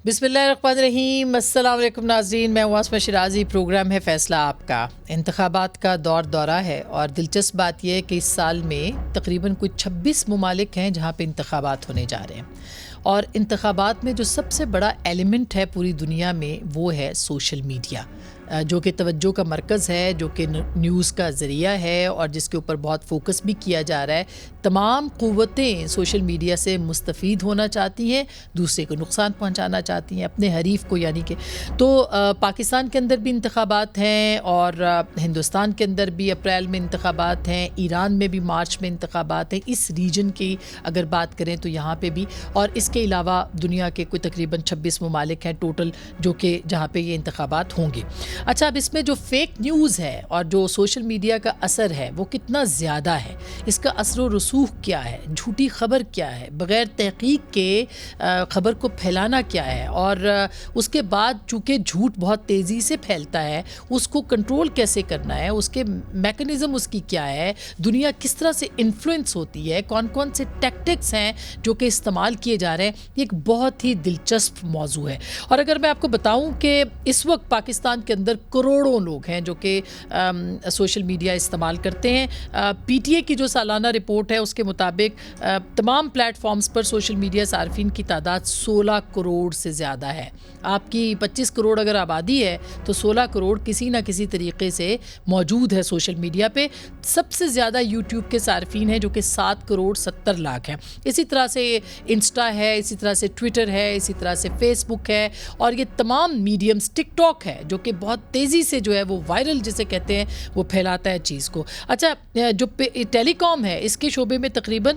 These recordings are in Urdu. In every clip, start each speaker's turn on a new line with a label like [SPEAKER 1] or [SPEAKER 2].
[SPEAKER 1] بسم اللہ الرحمن الرحیم. السلام علیکم ناظرین, میں عاصمہ شیرازی. پروگرام ہے فیصلہ آپ کا. انتخابات کا دورہ ہے اور دلچسپ بات یہ ہے کہ اس سال میں تقریباً کوئی 26 ممالک ہیں جہاں پہ انتخابات ہونے جا رہے ہیں, اور انتخابات میں جو سب سے بڑا ایلیمنٹ ہے پوری دنیا میں وہ ہے سوشل میڈیا, جو کہ توجہ کا مرکز ہے, جو کہ نیوز کا ذریعہ ہے اور جس کے اوپر بہت فوکس بھی کیا جا رہا ہے. تمام قوتیں سوشل میڈیا سے مستفید ہونا چاہتی ہیں, دوسرے کو نقصان پہنچانا چاہتی ہیں, اپنے حریف کو یعنی کہ. تو پاکستان کے اندر بھی انتخابات ہیں اور ہندوستان کے اندر بھی اپریل میں انتخابات ہیں, ایران میں بھی مارچ میں انتخابات ہیں. اس ریجن کی اگر بات کریں تو یہاں پہ بھی, اور اس کے علاوہ دنیا کے کوئی تقریباً 26 ممالک ہیں ٹوٹل جو کہ جہاں پہ یہ انتخابات ہوں گے. اچھا, اب اس میں جو فیک نیوز ہے اور جو سوشل میڈیا کا اثر ہے وہ کتنا زیادہ ہے, اس کا اثر و رسوخ کیا ہے, جھوٹی خبر کیا ہے, بغیر تحقیق کے خبر کو پھیلانا کیا ہے, اور اس کے بعد چونکہ جھوٹ بہت تیزی سے پھیلتا ہے اس کو کنٹرول کیسے کرنا ہے, اس کے میکنزم اس کی کیا ہے, دنیا کس طرح سے انفلوئنس ہوتی ہے, کون کون سے ٹیکٹکس ہیں جو کہ استعمال کیے جا رہے ہیں, یہ ایک بہت ہی دلچسپ موضوع ہے. اور اگر میں آپ کو بتاؤں کہ اس وقت پاکستان کے اندر کروڑوں لوگ ہیں جو کہ سوشل میڈیا استعمال کرتے ہیں. پی ٹی اے کی جو سالانہ رپورٹ ہے اس کے مطابق تمام پلیٹ فارمز پر سوشل میڈیا صارفین کی تعداد 16 کروڑ سے زیادہ ہے. آپ کی 25 کروڑ اگر آبادی ہے تو 16 کروڑ کسی نہ کسی طریقے سے موجود ہے سوشل میڈیا پہ. سب سے زیادہ یوٹیوب کے صارفین ہیں جو کہ 7 کروڑ 70 لاکھ ہیں. اسی طرح سے انسٹا ہے, اسی طرح سے ٹویٹر ہے, اسی طرح سے فیس بک ہے, اور یہ تمام میڈیمز, ٹک ٹاک ہے جو کہ بہت تیزی سے جو ہے وہ وائرل جسے کہتے ہیں وہ پھیلاتا ہے چیز کو. اچھا, جو ٹیلی کام ہے اس کے شعبے میں تقریباً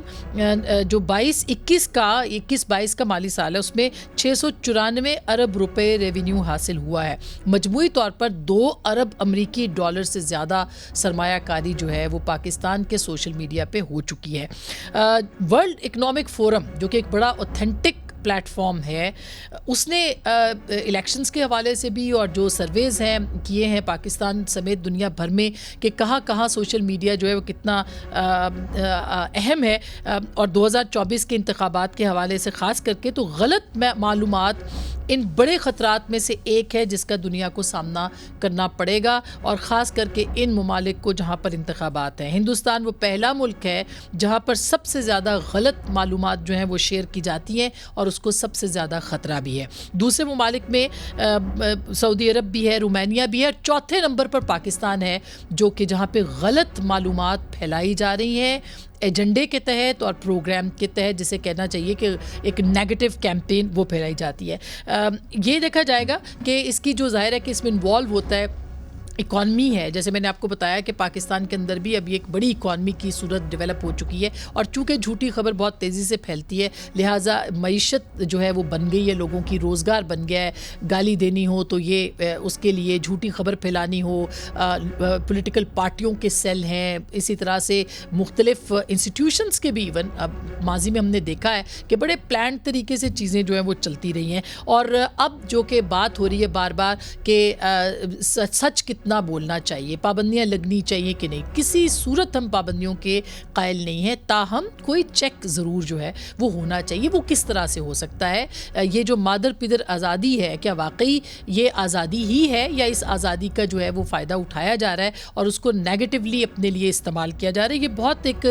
[SPEAKER 1] جو 21-22 کا مالی سال ہے اس میں 694 ارب روپے ریونیو حاصل ہوا ہے. مجموعی طور پر 2 ارب امریکی ڈالر سے زیادہ سرمایہ کاری جو ہے وہ پاکستان کے سوشل میڈیا پہ ہو چکی ہے. ورلڈ اکنامک فورم جو کہ ایک بڑا اوتھینٹک پلیٹ فارم ہے, اس نے الیکشنز کے حوالے سے بھی اور جو سرویز ہیں کیے ہیں پاکستان سمیت دنیا بھر میں کہ کہاں کہاں سوشل میڈیا جو ہے وہ کتنا اہم ہے, اور 2024 کے انتخابات کے حوالے سے خاص کر کے تو غلط معلومات ان بڑے خطرات میں سے ایک ہے جس کا دنیا کو سامنا کرنا پڑے گا, اور خاص کر کے ان ممالک کو جہاں پر انتخابات ہیں. ہندوستان وہ پہلا ملک ہے جہاں پر سب سے زیادہ غلط معلومات جو ہیں وہ شیئر کی جاتی ہیں اور اس کو سب سے زیادہ خطرہ بھی ہے. دوسرے ممالک میں سعودی عرب بھی ہے, رومانیہ بھی ہے, اور چوتھے نمبر پر پاکستان ہے جو کہ جہاں پہ غلط معلومات پھیلائی جا رہی ہیں ایجنڈے کے تحت اور پروگرام کے تحت, جسے کہنا چاہیے کہ ایک نیگیٹو کیمپین وہ پھیلائی جاتی ہے. یہ دیکھا جائے گا کہ اس کی جو ظاہر ہے کہ اس میں انوالو ہوتا ہے اکانومی ہے. جیسے میں نے آپ کو بتایا کہ پاکستان کے اندر بھی ابھی ایک بڑی اکانومی کی صورت ڈیولپ ہو چکی ہے, اور چونکہ جھوٹی خبر بہت تیزی سے پھیلتی ہے لہٰذا معیشت جو ہے وہ بن گئی ہے, لوگوں کی روزگار بن گیا ہے. گالی دینی ہو تو یہ اس کے لیے جھوٹی خبر پھیلانی ہو, پولیٹیکل پارٹیوں کے سیل ہیں, اسی طرح سے مختلف انسٹیٹیوشنز کے بھی, ایون اب ماضی میں ہم نے دیکھا ہے کہ بڑے پلانڈ طریقے سے چیزیں جو ہیں وہ چلتی رہی ہیں. اور اب جو کہ بات ہو رہی ہے بار بار کہ سچ کتنا بولنا چاہیے, پابندیاں لگنی چاہیے کہ نہیں, کسی صورت ہم پابندیوں کے قائل نہیں ہیں, تاہم کوئی چیک ضرور جو ہے وہ ہونا چاہیے. وہ کس طرح سے ہو سکتا ہے, یہ جو مادر پدر آزادی ہے کیا واقعی یہ آزادی ہی ہے یا اس آزادی کا جو ہے وہ فائدہ اٹھایا جا رہا ہے اور اس کو نیگیٹیولی اپنے لیے استعمال کیا جا رہا ہے. یہ بہت ایک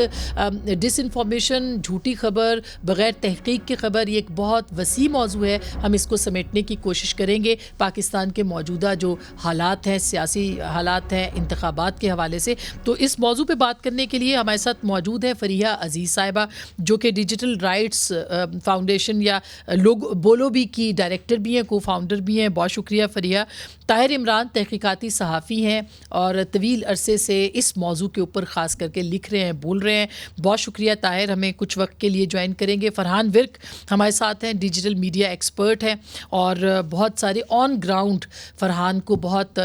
[SPEAKER 1] ڈس انفارمیشن, جھوٹی خبر, بغیر تحقیق کی خبر, یہ ایک بہت وسیع موضوع ہے. ہم اس کو سمیٹنے کی کوشش کریں گے پاکستان کے موجودہ جو حالات ہیں, سیاسی حالات ہیں انتخابات کے حوالے سے. تو اس موضوع پہ بات کرنے کے لیے ہمارے ساتھ موجود ہے فریحہ عزیز صاحبہ جو کہ ڈیجیٹل رائٹس فاؤنڈیشن یا لوگ بولو بھی کی ڈائریکٹر بھی ہیں, کو فاؤنڈر بھی ہیں. بہت شکریہ فریحہ. طاہر عمران تحقیقاتی صحافی ہیں اور طویل عرصے سے اس موضوع کے اوپر خاص کر کے لکھ رہے ہیں, بول رہے ہیں. بہت شکریہ طاہر, ہمیں کچھ وقت کے لیے جوائن کریں گے. فرحان ورک ہمارے ساتھ ہیں, ڈیجیٹل میڈیا ایکسپرٹ ہیں اور بہت سارے آن گراؤنڈ فرحان کو بہت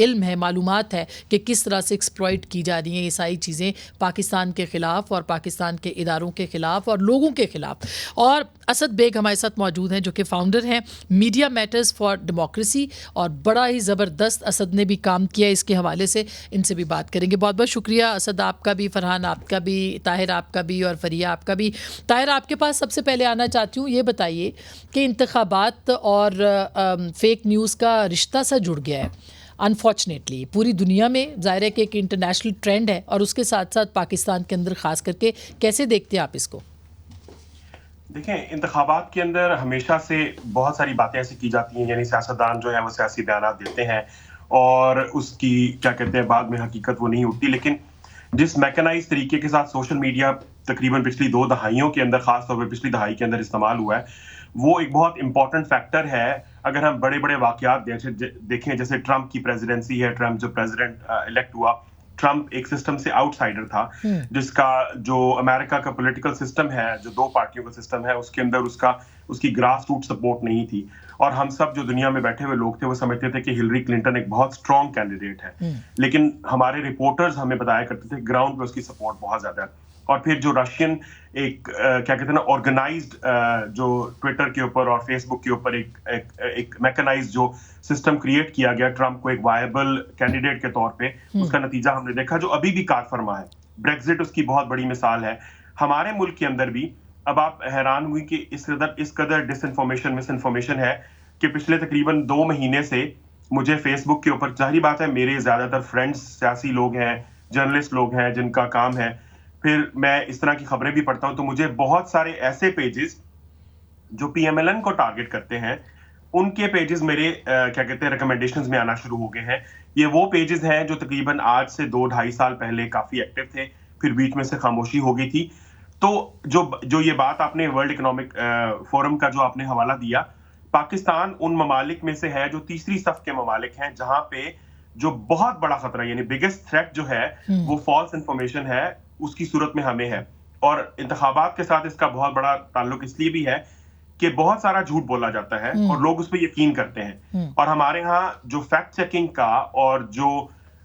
[SPEAKER 1] علم ہے, معلومات ہے کہ کس طرح سے ایکسپلائٹ کی جا رہی ہیں یہ ساری چیزیں پاکستان کے خلاف اور پاکستان کے اداروں کے خلاف اور لوگوں کے خلاف. اور اسد بیگ ہمارے ساتھ موجود ہیں جو کہ فاؤنڈر ہیں میڈیا میٹرز فار ڈیموکریسی, اور بڑا ہی زبردست اسد نے بھی کام کیا اس کے حوالے سے. ان سے بھی بات کریں گے. بہت بہت شکریہ اسد آپ کا بھی, فرحان آپ کا بھی, طاہر آپ کا بھی, اور فریہ آپ کا بھی. طاہر, آپ کے پاس سب سے پہلے آنا چاہتی ہوں, یہ بتائیے کہ انتخابات اور فیک نیوز کا رشتہ سا جڑ گیا ہے انفارچونیٹلی پوری دنیا میں. ظاہر ہے کہ ایک انٹرنیشنل ٹرینڈ ہے, اور اس کے ساتھ ساتھ پاکستان کے اندر خاص کر کے. کیسے دیکھتے ہیں آپ اس کو؟
[SPEAKER 2] دیکھیں, انتخابات کے اندر ہمیشہ سے بہت ساری باتیں ایسی کی جاتی ہیں, یعنی سیاستدان جو ہے وہ سیاسی بیانات دیتے ہیں اور اس کی کیا کہتے ہیں بعد میں حقیقت وہ نہیں اٹھتی. لیکن جس میکنائز طریقے کے ساتھ سوشل میڈیا تقریباً پچھلی 2 دہائیوں کے اندر, خاص طور پہ پچھلی دہائی کے اندر استعمال ہوا ہے, وہ ایک بہت امپورٹنٹ فیکٹر ہے. اگر ہم بڑے بڑے واقعات دیکھیں, جیسے ٹرمپ کی پریزیڈنسی ہے, ٹرمپ جو پریزیڈنٹ الیکٹ ہوا, ٹرمپ ایک سسٹم سے آؤٹ سائڈر تھا, جس کا جو امریکہ کا پولیٹیکل سسٹم ہے, جو 2 پارٹیوں کا سسٹم ہے, اس کے اندر اس کی گراس روٹ سپورٹ نہیں تھی. اور ہم سب جو دنیا میں بیٹھے ہوئے لوگ تھے وہ سمجھتے تھے کہ ہلری کلنٹن ایک بہت اسٹرانگ کینڈیڈیٹ ہے, لیکن ہمارے رپورٹرز ہمیں بتایا کرتے تھے گراؤنڈ پہ اس کی سپورٹ بہت زیادہ ہے. اور پھر جو رشین ایک کیا کہتے ہیں نا آرگنائزڈ جو ٹویٹر کے اوپر اور فیس بک کے اوپر ایک میکنائزڈ جو سسٹم کریٹ کیا گیا ٹرمپ کو ایک وائبل کینڈیڈیٹ کے طور پہ, اس کا نتیجہ ہم نے دیکھا جو ابھی بھی کار فرما ہے. بریگزٹ اس کی بہت بڑی مثال ہے. ہمارے ملک کے اندر بھی اب آپ حیران ہوئی کہ اس قدر ڈس انفارمیشن مس انفارمیشن ہے کہ پچھلے تقریباً 2 مہینے سے مجھے فیس بک کے اوپر, ظاہری بات ہے میرے زیادہ تر فرینڈس سیاسی لوگ ہیں, جرنلسٹ لوگ ہیں جن کا کام ہے, پھر میں اس طرح کی خبریں بھی پڑھتا ہوں, تو مجھے بہت سارے ایسے پیجز جو پی ایم ایل این کو ٹارگٹ کرتے ہیں, ان کے پیجز میرے کیا کہتے ہیں ریکمنڈیشنز میں آنا شروع ہو گئے ہیں. یہ وہ پیجز ہیں جو تقریباً آج سے 2-2.5 سال پہلے کافی ایکٹیو تھے, پھر بیچ میں سے خاموشی ہو گئی تھی. تو جو یہ بات آپ نے ورلڈ اکنامک فورم کا جو آپ نے حوالہ دیا, پاکستان ان ممالک میں سے ہے جو تیسری صف کے ممالک ہیں جہاں پہ جو بہت بڑا خطرہ یعنی بگیسٹ تھریٹ جو ہے وہ فالس انفارمیشن ہے, اس کی صورت میں ہمیں ہے. اور انتخابات کے ساتھ اس کا بہت بڑا تعلق اس لیے بھی ہے کہ بہت سارا جھوٹ بولا جاتا ہے اور لوگ اس پہ یقین کرتے ہیں. اور ہمارے ہاں جو فیکٹ چیکنگ کا اور جو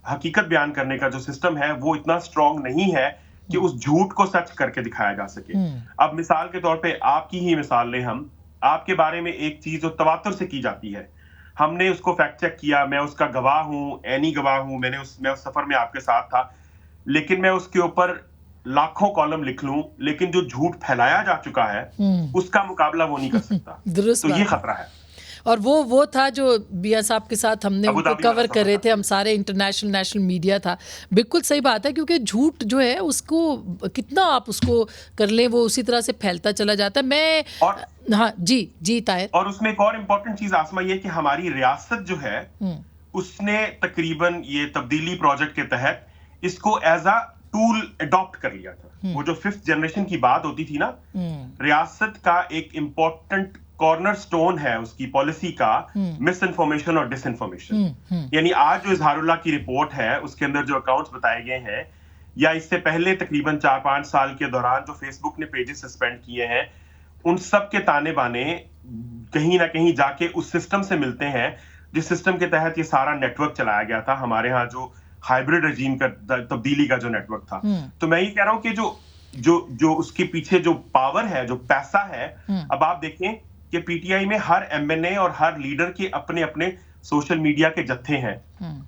[SPEAKER 2] حقیقت بیان کرنے کا جو سسٹم ہے وہ اتنا اسٹرانگ نہیں ہے کہ اس جھوٹ کو سچ کر کے دکھایا جا سکے. اب مثال کے طور پہ آپ کی ہی مثال لیں, ہم آپ کے بارے میں ایک چیز جو تواتر سے کی جاتی ہے, ہم نے اس کو فیکٹ چیک کیا, میں اس کا گواہ ہوں, عینی گواہ ہوں, میں اس سفر میں آپ کے ساتھ تھا, لیکن میں اس کے اوپر لاکھوں کالم لکھ لوں, لیکن جو جھوٹ پھیلایا جا چکا ہے اس کا مقابلہ وہ نہیں کر سکتا. تو یہ خطرہ ہے.
[SPEAKER 1] اور وہ تھا جو بیا صاحب کے ساتھ ہم نے ان کو کور کر رہے تھے, ہم سارے انٹرنیشنل نیشنل میڈیا تھا. بالکل صحیح بات ہے, کیونکہ جھوٹ جو ہے اس کو کتنا آپ اس کو کر لیں وہ اسی طرح سے پھیلتا چلا جاتا ہے. میں ہاں جی طاہر.
[SPEAKER 2] اور اس میں ایک اور امپورٹنٹ چیز آسما یہ کہ ہماری ریاست جو ہے اس نے تقریباً یہ تبدیلی پروجیکٹ کے تحت اس کو ایز اے ٹول اڈاپٹ کر لیا تھا. وہ جو 5th جنریشن کی بات ہوتی تھی نا, ریاست کا ایک امپورٹنٹ کارنر سٹون ہے اس کی پالیسی کا مس انفارمیشن اور ڈس انفارمیشن. یعنی آج جو اظہار اللہ کی رپورٹ ہے اس کے اندر جو اکاؤنٹس بتائے گئے ہیں, یا اس سے پہلے تقریباً 4-5 سال کے دوران جو فیس بک نے پیجز سسپینڈ کیے ہیں, ان سب کے تانے بانے کہیں نہ کہیں جا کے اس سسٹم سے ملتے ہیں جس سسٹم کے تحت یہ سارا نیٹ ورک چلایا گیا تھا ہمارے ہاں, جو ہائیبرڈ رجیم کا تبدیلی کا جو نیٹ ورک تھا. تو میں یہ کہہ رہا ہوں کہ جو اس کے پیچھے جو پاور ہے, جو پیسہ ہے, اب آپ دیکھیں کہ پی ٹی آئی میں ہر ایم این اے اور ہر لیڈر کے اپنے اپنے سوشل میڈیا کے جتھے ہیں,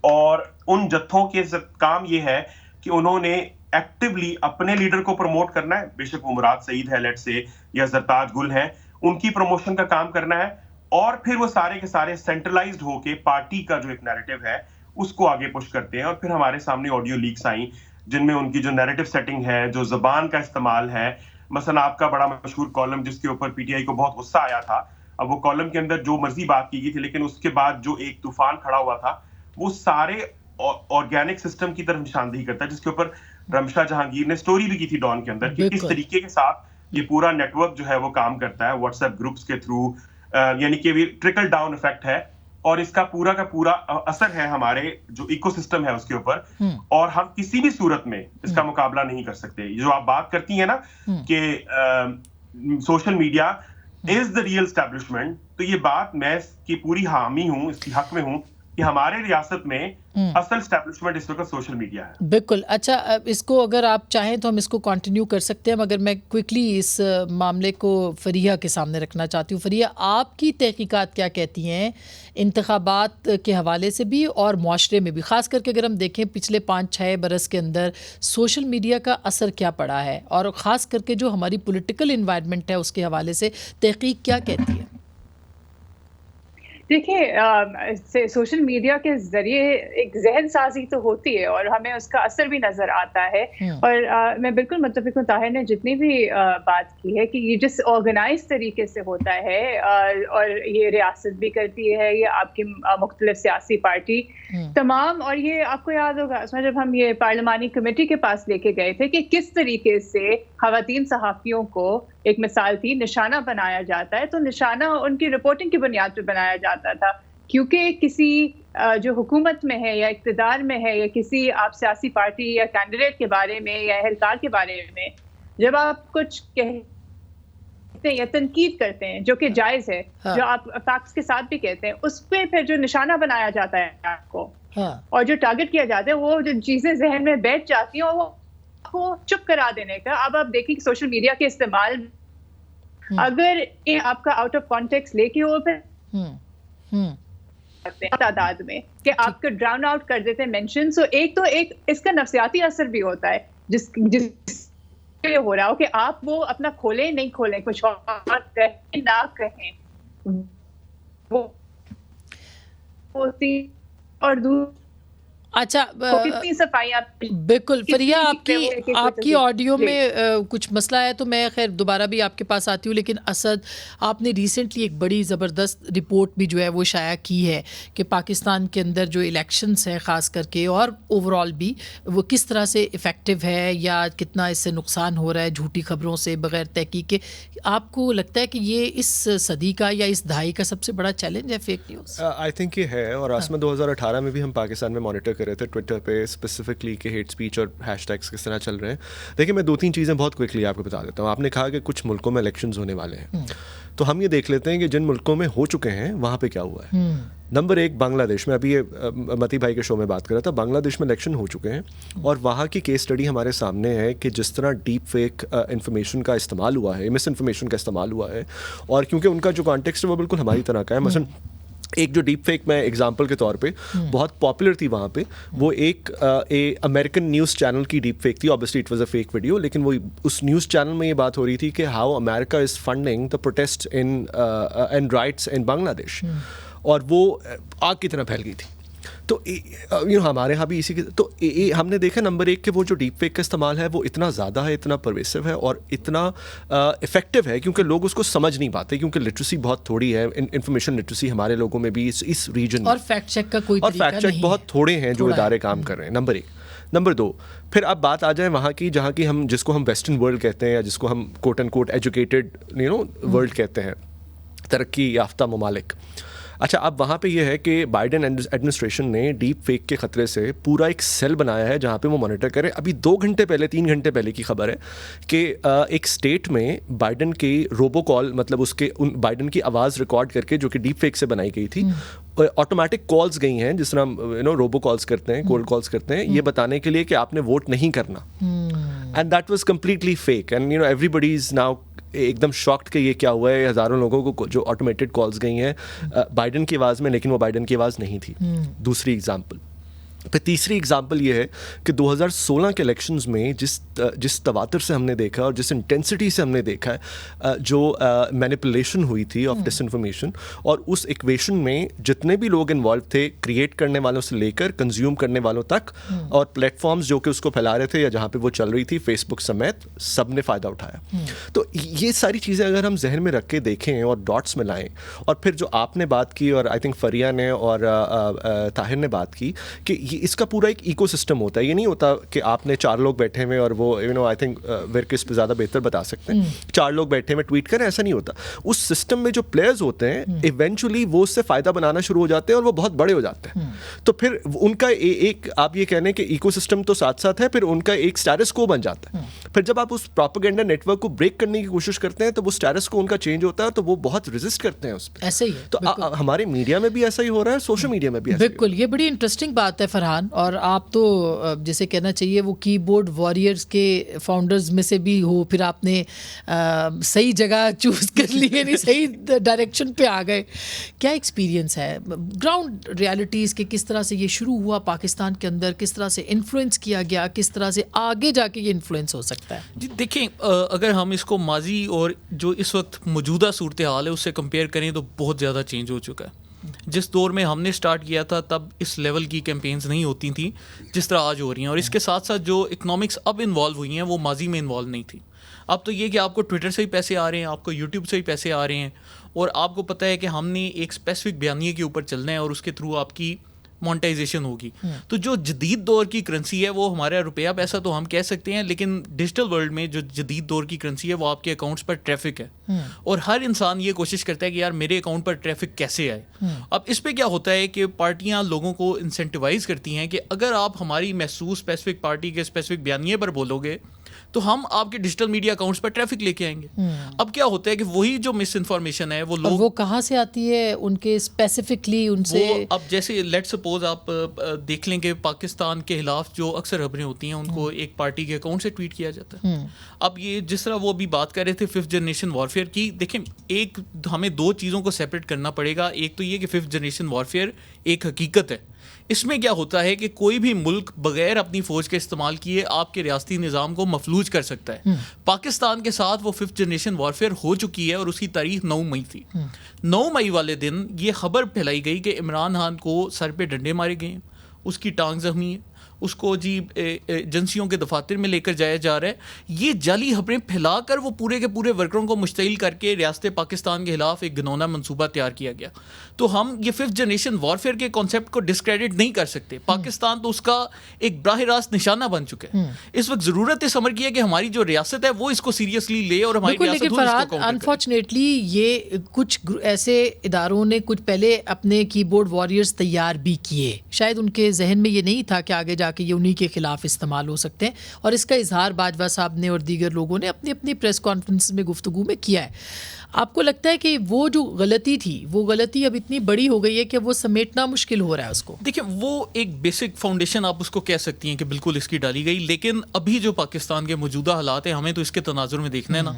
[SPEAKER 2] اور ان جتھوں کے کام یہ ہے کہ انہوں نے ایکٹیولی اپنے لیڈر کو پروموٹ کرنا ہے, بے شک وہ مراد سعید ہے لیٹ سے یا زرتاج گل ہیں, ان کی پروموشن کا کام کرنا ہے, اور پھر وہ سارے کے سارے سینٹرلائزڈ ہو کے پارٹی کا جو ایک نیریٹو ہے اس کو آگے پش کرتے ہیں. اور پھر ہمارے سامنے آڈیو لیکس آئیں جن میں ان کی جو نیریٹو سیٹنگ ہے, جو زبان کا استعمال ہے, مثلا آپ کا بڑا مشہور کالم جس کے اوپر پی ٹی آئی کو بہت غصہ آیا تھا, اب وہ کالم کے اندر جو مرضی بات کی گئی تھی, لیکن اس کے بعد جو ایک طوفان کھڑا ہوا تھا وہ سارے آرگینک سسٹم کی طرف نشاندہی کرتا ہے, جس کے اوپر رمشا جہانگیر نے سٹوری بھی کی تھی ڈان کے اندر کہ کس طریقے کے ساتھ یہ پورا نیٹ ورک جو ہے وہ کام کرتا ہے واٹس ایپ گروپس کے تھرو, یعنی کہ ٹرکل ڈاؤن افیکٹ ہے, اور اس کا پورا کا پورا اثر ہے ہمارے جو ایکو سسٹم ہے اس کے اوپر, اور ہم کسی بھی صورت میں اس کا مقابلہ نہیں کر سکتے. جو آپ بات کرتی ہیں نا کہ social media is the real establishment, تو یہ بات میں اس کی پوری حامی ہوں, اس کی حق میں ہوں کہ کہ ہمارے ریاست میں اصل اسٹیبلشمنٹ اس وقت سوشل میڈیا ہے.
[SPEAKER 1] بالکل. اچھا, اس کو اگر آپ چاہیں تو ہم اس کو کنٹینیو کر سکتے ہیں, مگر میں کوئکلی اس معاملے کو فریحہ کے سامنے رکھنا چاہتی ہوں. فریحہ, آپ کی تحقیقات کیا کہتی ہیں انتخابات کے حوالے سے بھی اور معاشرے میں بھی, خاص کر کے اگر ہم دیکھیں پچھلے 5-6 برس کے اندر سوشل میڈیا کا اثر کیا پڑا ہے, اور خاص کر کے جو ہماری پولیٹیکل انوائرمنٹ ہے اس کے حوالے سے تحقیق کیا کہتی ہے؟
[SPEAKER 3] دیکھیے, سوشل میڈیا کے ذریعے ایک ذہن سازی تو ہوتی ہے اور ہمیں اس کا اثر بھی نظر آتا ہے, اور میں بالکل متفق ہوں طاہر نے جتنی بھی بات کی ہے کہ یہ جس آرگنائز طریقے سے ہوتا ہے, اور یہ ریاست بھی کرتی ہے, یہ آپ کی مختلف سیاسی پارٹی تمام, اور یہ آپ کو یاد ہوگا اس میں جب ہم یہ پارلیمانی کمیٹی کے پاس لے کے گئے تھے کہ کس طریقے سے خواتین صحافیوں کو ایک مثال تھی نشانہ بنایا جاتا ہے, تو نشانہ ان کی رپورٹنگ کی بنیاد پہ بنایا جاتا تھا, کیونکہ کسی جو حکومت میں ہے یا اقتدار میں ہے یا کسی آپ سیاسی پارٹی یا کینڈیڈیٹ کے بارے میں یا اہلکار کے بارے میں جب آپ کچھ کہتے ہیں یا تنقید کرتے ہیں جو کہ جائز ہے, جو آپ فیکٹس کے ساتھ بھی کہتے ہیں, اس پہ پھر جو نشانہ بنایا جاتا ہے آپ کو اور جو ٹارگٹ کیا جاتا ہے, وہ جو چیزیں ذہن میں بیٹھ جاتی ہیں وہ کو چپ کرا دینے کا. اب آپ دیکھیں کہ سوشل میڈیا کے استعمال اگر آپ کا آؤٹ آف کانٹیکس لے کے وہ پھر تعداد میں کہ آپ کو ڈراؤن آؤٹ کر دیتے ہیں مینشن, سو ایک اس کا نفسیاتی اثر بھی ہوتا ہے جس ہو رہا ہو کہ آپ وہ اپنا کھولیں نہیں کھولیں, کچھ اور کہیں نہ کہیں, وہ ہوتی اور
[SPEAKER 1] اچھا
[SPEAKER 3] کتنی صفائی آپ.
[SPEAKER 1] بالکل فریحہ, آپ کی آڈیو میں کچھ مسئلہ ہے تو میں خیر دوبارہ بھی آپ کے پاس آتی ہوں, لیکن اسد, آپ نے ریسنٹلی ایک بڑی زبردست رپورٹ بھی جو ہے وہ شائع کی ہے کہ پاکستان کے اندر جو الیکشنز ہیں خاص کر کے اور اوور آل بھی وہ کس طرح سے افیکٹو ہے یا کتنا اس سے نقصان ہو رہا ہے جھوٹی خبروں سے بغیر تحقیق کے. آپ کو لگتا ہے کہ یہ اس صدی کا یا اس دہائی کا سب سے بڑا چیلنج ہے فیک نیوز؟
[SPEAKER 4] آئی تھنک یہ ہے, اور آسما 2018 میں بھی ہم پاکستان میں مانیٹر کر رہے تھے ٹویٹر پہ اسپیسیفکلی کہ ہیٹ اسپیچ اور ہیش ٹیگس کس طرح چل رہے ہیں. دیکھیں میں 2-3 چیزیں بہت کوئکلی آپ کو بتا دیتا ہوں. آپ نے کہا کہ کچھ ملکوں میں الیکشنز ہونے والے ہیں, تو ہم یہ دیکھ لیتے ہیں کہ جن ملکوں میں ہو چکے ہیں وہاں پہ کیا ہوا ہے. نمبر 1 بنگلہ دیش میں, ابھی یہ متی بھائی کے شو میں بات کر رہا تھا, بنگلہ دیش میں الیکشن ہو چکے ہیں اور وہاں کی کیس اسٹڈی ہمارے سامنے ہے کہ جس طرح ڈیپ فیک انفارمیشن کا استعمال ہوا ہے, مس انفارمیشن کا استعمال ہوا ہے, اور کیونکہ ان کا جو کانٹیکسٹ ہے وہ بالکل ہماری طرح کا ہے. مثلاً ایک جو ڈیپ فیک میں ایگزامپل کے طور پہ بہت پاپولر تھی وہاں پہ, وہ ایک امریکن نیوز چینل کی ڈیپ فیک تھی. obviously it was a fake video, لیکن وہ اس نیوز چینل میں یہ بات ہو رہی تھی کہ how America is funding the protest in riots in Bangladesh, اور وہ آگ کی طرح پھیل گئی تھی. تو ہمارے یہاں بھی اسی کی, تو ہم نے دیکھا نمبر 1 کہ وہ جو ڈیپ فیک کا استعمال ہے وہ اتنا زیادہ ہے, اتنا پرویسو ہے اور اتنا افیکٹو ہے کیونکہ لوگ اس کو سمجھ نہیں پاتے, کیونکہ لٹریسی بہت تھوڑی ہے, انفارمیشن لٹریسی ہمارے لوگوں میں بھی اس ریجن میں,
[SPEAKER 1] اور فیکٹ چیک کا کوئی
[SPEAKER 4] اور فیکٹ چیک بہت تھوڑے ہیں جو ادارے کام کر رہے ہیں. نمبر 1. نمبر 2, پھر اب بات آ جائے وہاں کی جہاں کی ہم جس کو ہم ویسٹرن ورلڈ کہتے ہیں یا جس کو ہم کوٹ اینڈ کوٹ ایجوکیٹڈ ورلڈ کہتے ہیں, ترقی یافتہ ممالک. اچھا, اب وہاں پہ یہ ہے کہ بائیڈن ایڈمنسٹریشن نے ڈیپ فیک کے خطرے سے پورا ایک سیل بنایا ہے جہاں پہ وہ مانیٹر کرے. ابھی 2 گھنٹے پہلے 3 گھنٹے پہلے کی خبر ہے کہ ایک اسٹیٹ میں بائیڈن کی روبو کال, مطلب اس کے بائیڈن کی آواز ریکارڈ کر کے جو کہ ڈیپ فیک سے بنائی گئی تھی, آٹومیٹک کالز گئی ہیں جس طرح روبو کالز کرتے ہیں, کولڈ کالز کرتے ہیں, یہ بتانے کے لیے کہ آپ نے ووٹ نہیں کرنا. And that was completely fake, and everybody is now ایک دم شاکڈ کہ یہ کیا ہوا ہے. ہزاروں لوگوں کو جو آٹومیٹڈ کالز گئی ہیں بائیڈن کی آواز میں, لیکن وہ بائیڈن کی آواز نہیں تھی. دوسری ایگزامپل. پھر تیسری ایگزامپل یہ ہے کہ 2016 کے الیکشنز میں جس تواتر سے ہم نے دیکھا اور جس انٹینسٹی سے ہم نے دیکھا ہے جو مینیپولیشن ہوئی تھی آف ڈس انفارمیشن, اور اس ایکویشن میں جتنے بھی لوگ انوالو تھے, کریٹ کرنے والوں سے لے کر کنزیوم کرنے والوں تک, اور پلیٹ فارمز جو کہ اس کو پھیلا رہے تھے یا جہاں پہ وہ چل رہی تھی, فیس بک سمیت, سب نے فائدہ اٹھایا. تو یہ ساری چیزیں اگر ہم ذہن میں رکھ کے دیکھیں اور ڈاٹس میں لائیں, اور پھر جو آپ نے بات کی اور آئی تھنک فریحہ نے اور طاہر نے بات کی کہ اس کا پورا ایک ایکو سسٹم ہوتا ہے. یہ نہیں ہوتا کہ آپ نے 4 لوگ بیٹھے ہوئے اور وہ آئی تھنک ورک اس پہ زیادہ بہتر بتا سکتے ہیں, 4 لوگ بیٹھے ہوئے ٹویٹ کریں, ایسا نہیں ہوتا. اس سسٹم میں جو پلیئرز ہوتے ہیں ایونچولی وہ اس سے فائدہ بنانا شروع ہو جاتے ہیں اور وہ بہت بڑے ہو جاتے ہیں. تو پھر ان کا ایک آپ یہ کہنے کہ ایکو سسٹم تو ساتھ ساتھ ہے, پھر ان کا ایک اسٹیٹس کو بن جاتا ہے. پھر جب آپ اس پروپیگنڈا نیٹ ورک کو بریک کرنے کی کوشش کرتے ہیں تو وہ اسٹیٹس کو ان کا چینج ہوتا ہے, تو وہ بہت ریزسٹ کرتے ہیں اس پہ.
[SPEAKER 1] ایسے ہی ہے.
[SPEAKER 4] تو ہمارے میڈیا میں بھی ایسا ہی ہو رہا ہے, سوشل میڈیا میں بھی ایسا.
[SPEAKER 1] بالکل, یہ بڑی انٹرسٹنگ بات ہے فرحان. اور آپ تو جیسے کہنا چاہیے وہ کی بورڈ واریئرز کے فاؤنڈرز میں سے بھی ہو, پھر آپ نے صحیح جگہ چوز کر لی, یعنی صحیح ڈائریکشن پہ آ گئے. کیا ایکسپیرینس ہے گراؤنڈ ریالٹیز کے, کس طرح سے یہ شروع ہوا پاکستان کے اندر, کس طرح سے انفلوئنس کیا گیا, کس طرح سے آگے جا کے یہ انفلوئنس ہو سکتا ہے؟
[SPEAKER 5] جی دیکھیں, اگر ہم اس کو ماضی اور جو اس وقت موجودہ صورتحال ہے اس سے کمپیئر کریں تو بہت زیادہ چینج ہو چکا ہے. جس دور میں ہم نے سٹارٹ کیا تھا تب اس لیول کی کیمپینز نہیں ہوتی تھیں جس طرح آج ہو رہی ہیں, اور اس کے ساتھ ساتھ جو اکنامکس اب انوالو ہوئی ہیں وہ ماضی میں انوالو نہیں تھی. اب تو یہ کہ آپ کو ٹویٹر سے ہی پیسے آ رہے ہیں, آپ کو یوٹیوب سے ہی پیسے آ رہے ہیں, اور آپ کو پتہ ہے کہ ہم نے ایک اسپیسیفک بیانیے کے اوپر چلنا ہے اور اس کے تھرو آپ کی مونٹائزیشن ہوگی. تو جو جدید دور کی کرنسی ہے وہ ہمارا روپیہ پیسہ تو ہم کہہ سکتے ہیں, لیکن ڈیجیٹل ورلڈ میں جو جدید دور کی کرنسی ہے وہ آپ کے اکاؤنٹس پر ٹریفک ہے, اور ہر انسان یہ کوشش کرتا ہے کہ یار میرے اکاؤنٹ پر ٹریفک کیسے آئے. اب اس پہ کیا ہوتا ہے کہ پارٹیاں لوگوں کو انسینٹیوائز کرتی ہیں کہ اگر آپ ہماری محسوس اسپیسیفک پارٹی کے اسپیسیفک بیانیے پر بولو گے تو ہم آپ کے ڈیجیٹل میڈیا اکاؤنٹس پر ٹریفک لے کے آئیں گے. اب کیا ہوتا ہے کہ وہی جو مس انفارمیشن ہے وہ لوگ,
[SPEAKER 1] وہ کہاں سے آتی ہے ان کے اسپیسیفکلی ان سے,
[SPEAKER 5] اب جیسے لیٹ سپوز آپ دیکھ لیں کہ پاکستان کے خلاف جو اکثر خبریں ہوتی ہیں ان کو ایک پارٹی کے اکاؤنٹ سے ٹویٹ کیا جاتا ہے. اب یہ جس طرح وہ ابھی بات کر رہے تھے 5th جنریشن وارفیئر کی, دیکھیں ایک ہمیں 2 چیزوں کو سیپریٹ کرنا پڑے گا. ایک تو یہ کہ 5th جنریشن وارفیئر ایک حقیقت ہے. اس میں کیا ہوتا ہے کہ کوئی بھی ملک بغیر اپنی فوج کے استعمال کیے آپ کے ریاستی نظام کو مفلوج کر سکتا ہے. پاکستان کے ساتھ وہ 5th جنریشن وارفیئر ہو چکی ہے, اور اس کی تاریخ 9 مئی تھی. 9 مئی والے دن یہ خبر پھیلائی گئی کہ عمران خان کو سر پہ ڈنڈے مارے گئے ہیں, اس کی ٹانگ زخمی ہے, اس کو جی ایجنسیوں کے دفاتر میں لے کر جایا جا رہا ہے. یہ جعلی خبریں پھیلا کر وہ پورے کے پورے ورکروں کو مشتعل کر کے ریاست پاکستان کے خلاف ایک گھنونا منصوبہ تیار کیا گیا. تو ہم یہ 5th جنریشن وارفیئر کے کانسیپٹ کو ڈسکریڈٹ نہیں کر سکتے. پاکستان تو اس کا ایک براہ راست نشانہ بن چکا ہے. اس وقت ضرورت اس امر کی ہے کہ ہماری جو ریاست ہے وہ اس کو سیریسلی لے, اور ہماری ریاست
[SPEAKER 1] لیکن فرحان انفارچونیٹلی یہ کچھ ایسے اداروں نے کچھ پہلے اپنے کی بورڈ واریئرز تیار بھی کیے, شاید ان کے ذہن میں یہ نہیں تھا کہ آگے جا کہ یہ انہی کے خلاف استعمال ہو سکتے ہیں, اور اس کا اظہار باجوہ صاحب نے اور دیگر لوگوں نے اپنی اپنی پریس کانفرنس میں گفتگو میں کیا ہے. آپ کو لگتا ہے کہ وہ جو غلطی تھی وہ غلطی اب اتنی بڑی ہو گئی ہے کہ وہ سمیٹنا مشکل ہو رہا ہے اس کو؟
[SPEAKER 5] دیکھیں وہ ایک بیسک فاؤنڈیشن آپ اس کو کہہ سکتی ہیں کہ بالکل اس کی ڈالی گئی, لیکن ابھی جو پاکستان کے موجودہ حالات ہیں ہمیں تو اس کے تناظر میں دیکھنا ہے نا.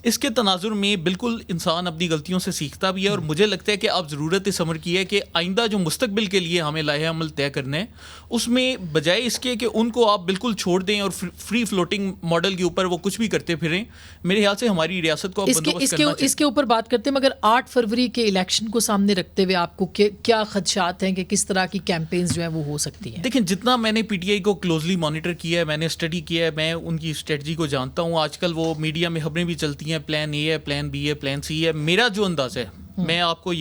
[SPEAKER 5] اس کے تناظر میں بالکل انسان اپنی غلطیوں سے سیکھتا بھی ہے, اور مجھے لگتا ہے کہ اب ضرورت اس امر کی ہے کہ آئندہ جو مستقبل کے لیے ہمیں لائحہ عمل طے کرنا ہے اس میں بجائے اس کے کہ ان کو آپ بالکل چھوڑ دیں اور فری فلوٹنگ ماڈل کے اوپر وہ کچھ بھی کرتے پھریں, میرے خیال سے ہماری ریاست کو
[SPEAKER 1] اس کے اوپر بات کرتے ہیں. مگر 8 فروری کے الیکشن کو سامنے رکھتے ہوئے آپ کو کیا خدشات ہیں کہ کس طرح کی کیمپینز جو ہیں وہ ہو سکتی ہیں؟
[SPEAKER 5] دیکھیں جتنا میں نے پی ٹی آئی کو کلوزلی مانیٹر کیا ہے, میں نے اسٹڈی کیا ہے, میں ان کی اسٹریٹجی کو جانتا ہوں. آج کل وہ میڈیا میں خبریں بھی چلتی ہیں پلان اے ہے, پلان بی ہے, پلان سی ہے. میرا جو انداز ہے میں آپ کو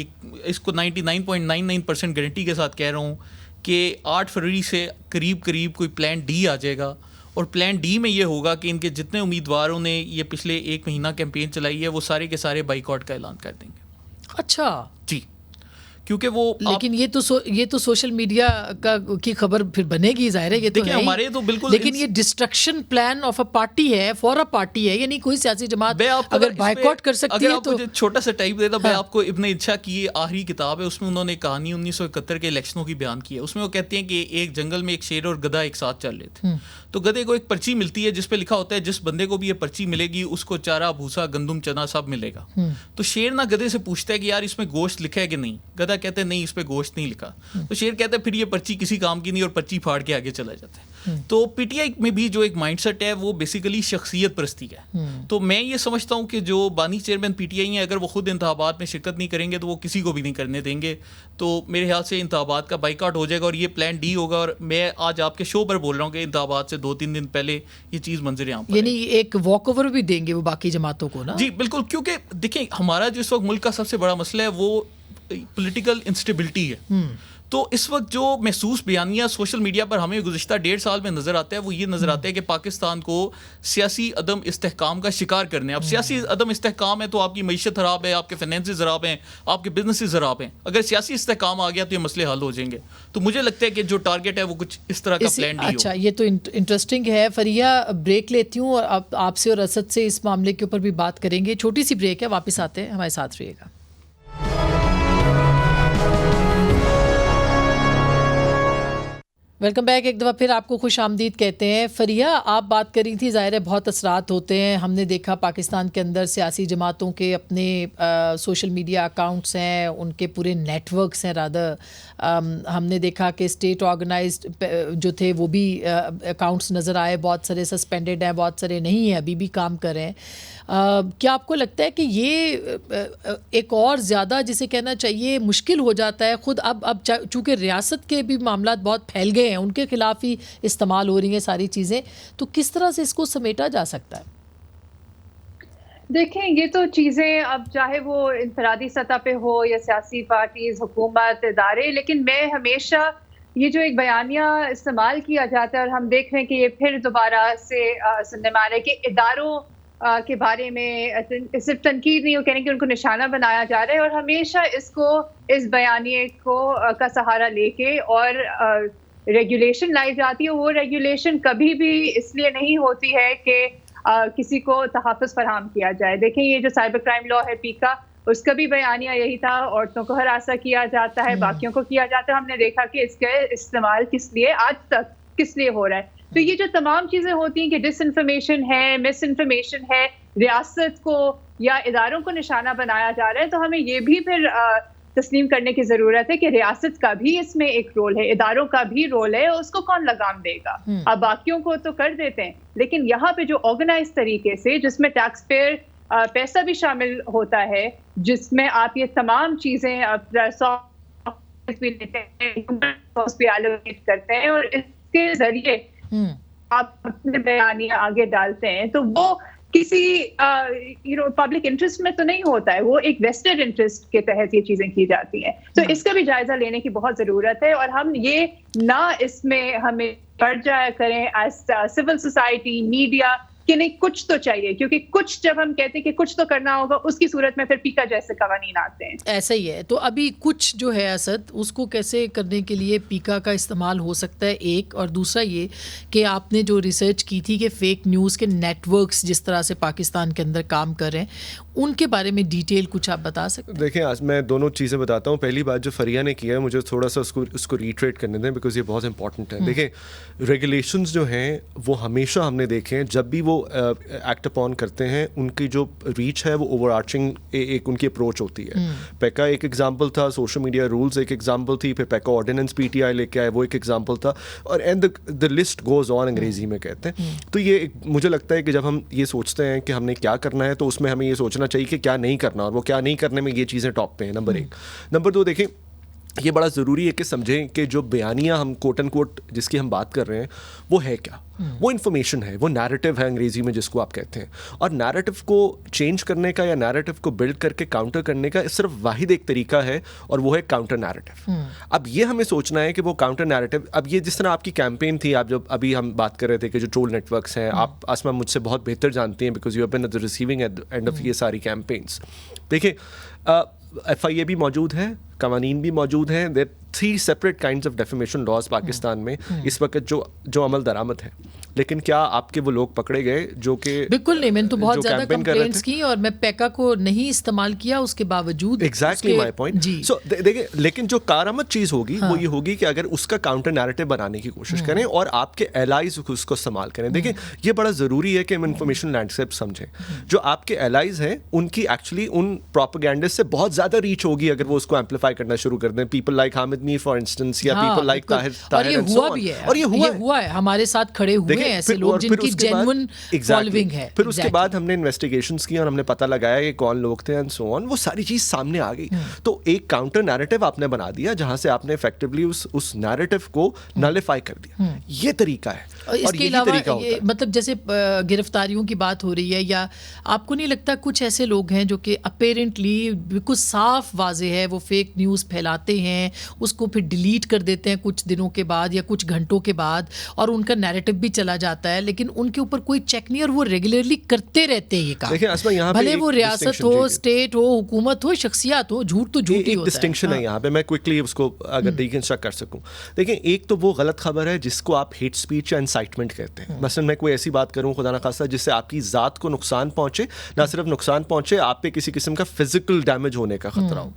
[SPEAKER 5] اس کو 99.99% گارنٹی کے ساتھ کہہ رہا ہوں کہ 8 فروری سے قریب کوئی پلان ڈی آ جائے گا, اور پلان ڈی میں یہ ہوگا کہ ان کے جتنے امیدواروں نے یہ پچھلے 1 مہینہ کیمپین چلائی ہے وہ سارے کے سارے بائیکاٹ کا اعلان کر دیں گے.
[SPEAKER 1] اچھا
[SPEAKER 5] جی, کیونکہ وہ
[SPEAKER 1] لیکن یہ تو سوشل میڈیا کی خبر پھر بنے گی, ظاہر ہے یہ تو
[SPEAKER 5] ہمارے تو بالکل,
[SPEAKER 1] لیکن یہ destruction plan of a party ہے, فور اے پارٹی ہے, یعنی کوئی سیاسی جماعت اگر بائیکاٹ کر سکتی ہے تو.
[SPEAKER 5] چھوٹا سا ٹائپ دیتا میں آپ کو, ابن ادشا کی آخری کتاب ہے, اس میں انہوں نے کہانی 1971 کے الیکشنوں کی بیان کی ہے. اس میں وہ کہتے ہیں کہ ایک جنگل میں ایک شیر اور گدھا ایک ساتھ چل رہے تھے, تو گدھے کو ایک پرچی ملتی ہے جس پہ لکھا ہوتا ہے جس بندے کو بھی یہ پرچی ملے گی اس کو چارہ بھوسا گندم چنا سب ملے گا. تو شیر نہ گدھے سے پوچھتا ہے کہ یار اس میں گوشت لکھا ہے کہ نہیں, گدھا کہتے ہیں نہیں اس پہ گوشت نہیں لکھا. تو شیر کہتا ہے پھر یہ پرچی کسی کام کی نہیں, اور پرچی پھاڑ کے آگے چلا جاتا ہے. تو پی ٹی آئی میں بھی جو ایک مائنڈ سیٹ ہے وہ بیسیکلی شخصیت پرستی ہے. تو میں یہ سمجھتا ہوں کہ جو بانی چیئرمین پی ٹی آئی ہیں اگر وہ خود انتخابات میں شرکت نہیں کریں گے تو وہ کسی کو بھی نہیں کرنے دیں گے. تو میرے خیال سے انتخابات کا بائیکاٹ ہو جائے گا, اور یہ پلان ڈی ہوگا. اور میں آج آپ کے شو پر بول رہا ہوں کہ انتخابات سے 2-3 دن پہلے یہ چیز منظر عام پر,
[SPEAKER 1] یعنی ایک واک اوور بھی دیں گے وہ باقی جماعتوں کو نا.
[SPEAKER 5] جی بالکل, کیونکہ دیکھیں ہمارا جو اس وقت ملک کا سب سے بڑا مسئلہ ہے وہ پولیٹیکل انسٹیبلٹی ہے. تو اس وقت جو محسوس بیانیہ سوشل میڈیا پر ہمیں گزشتہ 1.5 سال میں نظر آتا ہے وہ یہ نظر آتا ہے کہ پاکستان کو سیاسی عدم استحکام کا شکار کرنے. اب سیاسی عدم استحکام ہے تو آپ کی معیشت خراب ہے, آپ کے فائنینسز خراب ہیں, آپ کے بزنسز خراب ہیں. اگر سیاسی استحکام آ گیا تو یہ مسئلے حل ہو جائیں گے. تو مجھے لگتا ہے کہ جو ٹارگٹ ہے وہ کچھ اس طرح کا پلان ڈی ہو.
[SPEAKER 1] اچھا, یہ تو انٹرسٹنگ ہے. فریہ, بریک لیتی ہوں اور اب آپ سے اور اسد سے اس معاملے کے اوپر بھی بات کریں گے. چھوٹی سی بریک ہے, واپس آتے ہیں, ہمارے ساتھ رہیے گا. Welcome back. ایک دفعہ پھر آپ کو خوش آمدید کہتے ہیں. فریہ, آپ بات کر رہی تھی, ظاہر ہے بہت اثرات ہوتے ہیں. ہم نے دیکھا پاکستان کے اندر سیاسی جماعتوں کے اپنے سوشل میڈیا اکاؤنٹس ہیں, ان کے پورے نیٹ ورکس ہیں. رادر ہم نے دیکھا کہ اسٹیٹ آرگنائزڈ جو تھے وہ بھی اکاؤنٹس نظر آئے. بہت سارے سسپینڈڈ ہیں, بہت سارے نہیں ہیں, ابھی بھی کام کر رہے ہیں. کیا آپ کو لگتا ہے کہ یہ ایک اور زیادہ جسے کہنا چاہیے مشکل ہو جاتا ہے خود اب چونکہ ریاست کے بھی معاملات بہت پھیل گئے ہیں, ان کے خلاف ہی استعمال ہو رہی ہیں ساری چیزیں, تو کس طرح سے اس کو سمیٹا جا سکتا ہے؟
[SPEAKER 3] دیکھیں, یہ تو چیزیں اب چاہے وہ انفرادی سطح پہ ہو یا سیاسی پارٹیز, حکومت, ادارے, لیکن میں ہمیشہ یہ جو ایک بیانیہ استعمال کیا جاتا ہے اور ہم دیکھ رہے ہیں کہ یہ پھر دوبارہ سے سننے میں آ رہا ہے کہ اداروں کے بارے میں صرف تنقید نہیں ہو, کہنے کہ ان کو نشانہ بنایا جا رہا ہے, اور ہمیشہ اس بیانیے کا سہارا لے کے اور ریگولیشن لائی جاتی ہے. وہ ریگولیشن کبھی بھی اس لیے نہیں ہوتی ہے کہ کسی کو تحفظ فراہم کیا جائے. دیکھیں, یہ جو سائبر کرائم لا ہے پیکا, اس کا بھی بیانیہ یہی تھا, عورتوں کو ہراساں کیا جاتا ہے, باقیوں کو کیا جاتا ہے. ہم نے دیکھا کہ اس کا استعمال کس لیے آج تک کس لیے ہو رہا ہے. تو یہ جو تمام چیزیں ہوتی ہیں کہ ڈس انفارمیشن ہے, مس انفارمیشن ہے, ریاست کو یا اداروں کو نشانہ بنایا جا رہا ہے, تو ہمیں یہ بھی پھر تسلیم کرنے کی ضرورت ہے کہ ریاست کا بھی اس میں ایک رول ہے, اداروں کا بھی رول ہے, اس کو کون لگام دے گا. اب باقیوں کو تو کر دیتے ہیں, لیکن یہاں پہ جو آرگنائز طریقے سے, جس میں ٹیکس پیئر پیسہ بھی شامل ہوتا ہے, جس میں آپ یہ تمام چیزیں بھی ایلوکیٹ کرتے ہیں اور اس کے ذریعے آپ اپنے بیانیہ آگے ڈالتے ہیں, تو وہ کسی پبلک انٹرسٹ میں تو نہیں ہوتا ہے, وہ ایک ویسٹڈ انٹرسٹ کے تحت یہ چیزیں کی جاتی ہیں. تو اس کا بھی جائزہ لینے کی بہت ضرورت ہے, اور ہم یہ نہ اس میں ہمیں پڑ جایا کریں ایز سول سوسائٹی, میڈیا, کہ نہیں کچھ تو چاہیے, کیونکہ کچھ جب ہم کہتے ہیں کہ کچھ تو کرنا ہوگا, اس کی صورت میں پھر پیکا جیسے قوانین آتے ہیں.
[SPEAKER 1] ایسا ہی ہے. تو ابھی کچھ جو ہے اسد, اس کو کیسے کرنے کے لیے پیکا کا استعمال ہو سکتا ہے ایک, اور دوسرا یہ کہ آپ نے جو ریسرچ کی تھی کہ فیک نیوز کے نیٹ ورکس جس طرح سے پاکستان کے اندر کام کر رہے ہیں, ان کے بارے میں ڈیٹیل کچھ آپ بتا سکتے ہیں؟
[SPEAKER 4] دیکھیں, آج میں دونوں چیزیں بتاتا ہوں. پہلی بات جو فریہ نے کیا ہے, مجھے تھوڑا سا اس کو ریٹریٹ کرنے دیں, بیکاز یہ بہت امپورٹنٹ ہے. دیکھیں, ریگولیشنز جو ہیں وہ ہمیشہ ہم نے دیکھے ہیں, جب بھی وہ ایکٹ اپون کرتے ہیں, ان کی جو ریچ ہے وہ اوور آرچنگ ایک ان کی اپروچ ہوتی ہے. پیکا ایک ایگزامپل تھا, سوشل میڈیا رولز ایک ایگزامپل تھی, پھر پیکا آرڈیننس پی ٹی آئی لے کے آئے, وہ ایک ایگزامپل تھا, اور and the list goes on, انگریزی میں کہتے ہیں. تو یہ مجھے لگتا ہے کہ جب ہم یہ سوچتے ہیں کہ ہم نے کیا کرنا ہے, تو اس میں ہمیں یہ سوچنا چاہیے کہ کیا نہیں کرنا, اور وہ کیا نہیں کرنے میں یہ چیزیں ٹاپ پہ ہیں. نمبر ایک. نمبر دو, دیکھیں یہ بڑا ضروری ہے کہ سمجھیں کہ جو بیانیہ ہم کوٹ اینڈ کوٹ جس کی ہم بات کر رہے ہیں وہ ہے کیا. وہ انفارمیشن ہے, وہ نیریٹو ہے انگریزی میں جس کو آپ کہتے ہیں, اور نیریٹو کو چینج کرنے کا یا نیریٹو کو بلڈ کر کے کاؤنٹر کرنے کا صرف واحد ایک طریقہ ہے, اور وہ ہے کاؤنٹر نیریٹو. اب یہ ہمیں سوچنا ہے کہ وہ کاؤنٹر نیریٹو, اب یہ جس طرح آپ کی کیمپین تھی, آپ جب ابھی ہم بات کر رہے تھے کہ جو ٹرول نیٹ ورکس ہیں, آپ آسما مجھ سے بہت بہتر جانتی ہیں because you have been at the receiving end of یہ ساری کیمپینس. دیکھیں, ایف آئی اے بھی موجود ہے, قوانین بھی موجود ہیں. دیر 3 separate kinds of defamation laws Pakistan میں اس وقت جو عمل درآمد ہے. لیکن کیا آپ کے وہ لوگ پکڑے گئے جو کہ
[SPEAKER 1] بالکل نہیں؟ میں نے تو بہت زیادہ کمپلینٹس کی اور میں پیکا کو نہیں استعمال کیا اس کے باوجود.
[SPEAKER 4] Exactly my point. سو دیکھیں, لیکن جو کارآمد چیز ہوگی وہ یہ ہوگی کہ اگر اس کا کاؤنٹر نیریٹو بنانے کی کوشش کریں اور آپ کے ایلائز اس کو استعمال کریں. دیکھیں, یہ بڑا ضروری ہے کہ ہم انفارمیشن لینڈسکیپ سمجھیں. جو آپ کے ایلائز ہیں ان کی ایکچولی ان پروپیگینڈس سے بہت زیادہ ریچ ہوگی اگر وہ اس کو ایمپلیفائی کرنا شروع کر دیں. People like Hamid Mir for instance, یا پیپل لائک طاہر,
[SPEAKER 1] اور یہ ہوا بھی ہے, اور یہ ہوا ہے, ہمارے ساتھ کھڑے ہوئے ہیں ایسے لوگ جن کی جینوئن فالوئنگ ہے.
[SPEAKER 4] پھر اس کے بعد ہم نے انویسٹیگیشنز کی اور ہم نے پتہ لگایا کہ کون لوگ تھے اینڈ سو آن. وہ ساری چیز سامنے آ گئی. تو ایک کاؤنٹر نیریٹو آپ نے بنا دیا جہاں سے آپ نے افیکٹولی اس نیریٹو کو نلیفائی کر دیا. یہ طریقہ ہے.
[SPEAKER 1] اس کے علاوہ مطلب جیسے گرفتاریوں کی بات ہو رہی ہے, یا آپ کو نہیں لگتا کچھ ایسے لوگ ہیں جو کہ اپیرنٹلی بالکل صاف واضح ہے وہ فیک نیوز پھیلاتے ہیں, اس کو پھر ڈیلیٹ کر دیتے ہیں کچھ دنوں کے بعد یا کچھ گھنٹوں کے بعد, اور ان کا نیریٹو بھی چلا جاتا ہے, لیکن ان کے اوپر کوئی چیک نہیں, اور وہ ریگولرلی کرتے رہتے ہیں یہ کام, بھلے وہ ریاست ہو, اسٹیٹ ہو, حکومت ہو, شخصیات ہو, جھوٹ تو جھوٹ ہی ہوتا ہے.
[SPEAKER 4] ڈسٹنکشن ہے یہاں پہ, میں کوئکلی اس کو اگر ریکنسٹرکٹ کر سکوں. دیکھیں, ایک تو وہ غلط خبر ہے جس کو آپ ہیٹ اسپیچ یا انسائٹمنٹ کہتے ہیں. مثلا میں کوئی ایسی بات کروں خدا نخواستہ جس سے آپ کی ذات کو نقصان پہنچے, نہ صرف نقصان پہنچے, آپ پہ کسی قسم کا فزیکل ڈیمیج ہونے کا خطرہ ہو.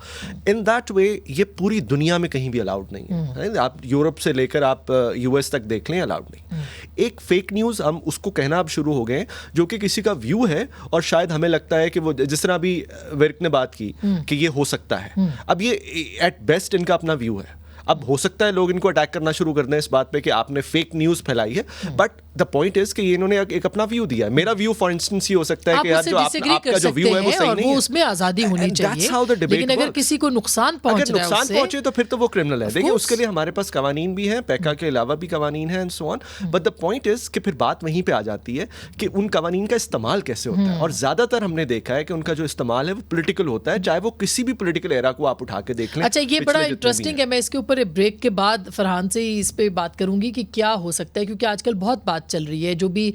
[SPEAKER 4] ان دیٹ وے یہ پوری دنیا میں کہیں بھی الاؤڈ نہیں ہے. آپ یورپ سے لے کر آپ یو ایس تک دیکھ لیں, الاؤڈ نہیں. ایک فیک نیوز ہم اس کو کہنا اب شروع ہو گئے جو کہ کسی کا ویو ہے, اور شاید ہمیں لگتا ہے کہ وہ جس طرح بھی ورک نے بات کی کہ یہ ہو سکتا ہے, اب یہ ایٹ بیسٹ ان کا اپنا ویو ہے. اب ہو سکتا ہے لوگ ان کو اٹیک کرنا شروع کر دیں اس بات پہ کہ آپ نے فیک نیوز پھیلائی ہے, بٹ دا پوائنٹ از کہ یہ انہوں نے ایک اپنا ویو دیا ہے. میرا ویو فار انسٹنس یہ ہو سکتا ہے کہ یار جو آپ کا جو ویو ہے وہ صحیح نہیں ہے,
[SPEAKER 1] اس میں آزادی ہونی چاہیے, لیکن اگر کسی کو نقصان
[SPEAKER 4] پہنچے تو پھر تو وہ کرمنل ہے. دیکھیں, اس کے لیے ہمارے پاس قوانین بھی ہیں, پیکا کے علاوہ بھی قوانین ہیں, and so on. But the point is کہ پھر بات وہیں پہ آ جاتی ہے کہ ان قوانین کا استعمال کیسے ہوتا ہے, اور زیادہ تر ہم نے دیکھا ہے کہ ان کا جو استعمال ہے وہ پولیٹیکل ہوتا ہے, چاہے وہ کسی بھی پولیٹیکل ایرا کو آپ اٹھا کے دیکھ لیں.
[SPEAKER 1] اچھا, یہ بڑا انٹرسٹنگ ہے. میں اس کے اوپر بریک کے بعد فرحان سے ہی اس پہ بات کروں گی کہ کیا ہو سکتا ہے, کیونکہ آج کل بہت بات چل رہی ہے, جو بھی